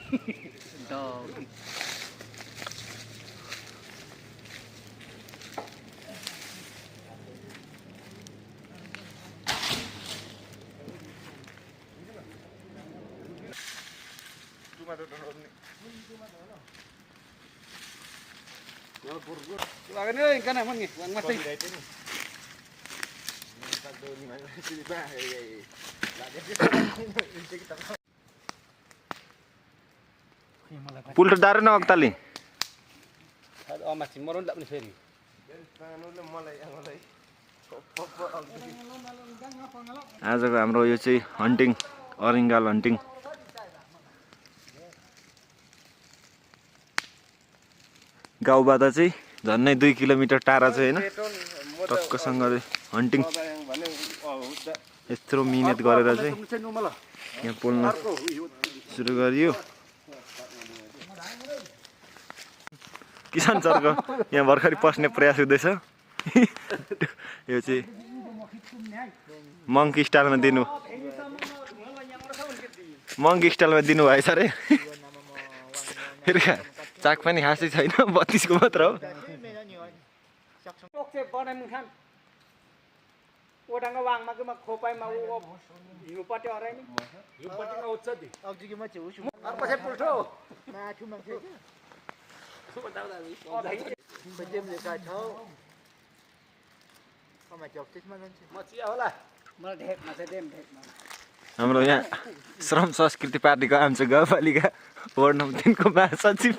Dog. Lagi ni kan aman ni, wang mati. पुल डारे न अक्ताली Masih moron tak boleh seri. आजको हाम्रो यो चाहिँ हन्टिङ अरिङ्गाल हन्टिङ गाउँबाट चाहिँ झन्नै 2 किलोमिटर टाढा चाहिँ हैन टक्कसँगले हन्टिङ यत्रो मिहिनेत गरेर चाहिँ यहाँ पोल्न सुरु गरियो किसान सरको यहाँ भर्खरै पस्ने प्रयास हुँदैछ यो चाहिँ मङ्की स्टाइलमा दिनु मङ्की स्टाइलमा दिनु भएछ रे फेरि चाक पनि खासै छैन 32 को मात्र हो Udang ngawang mag kopay mau hiu pati orang ini. Hiu pati ngau cedi. Aku juga macam usu. Apa saya pulto? Nah cuma saja. Cuma tahu tadi. Oh dah ini. Macam ni kacau. Kau macam optis mana sih? Macam apa lah? Mal dek, macam dem dek. हाम्रो यहाँ श्रम संस्कृति पार्टीको आमचे गाउँपालिका ward number 3 को महासचिव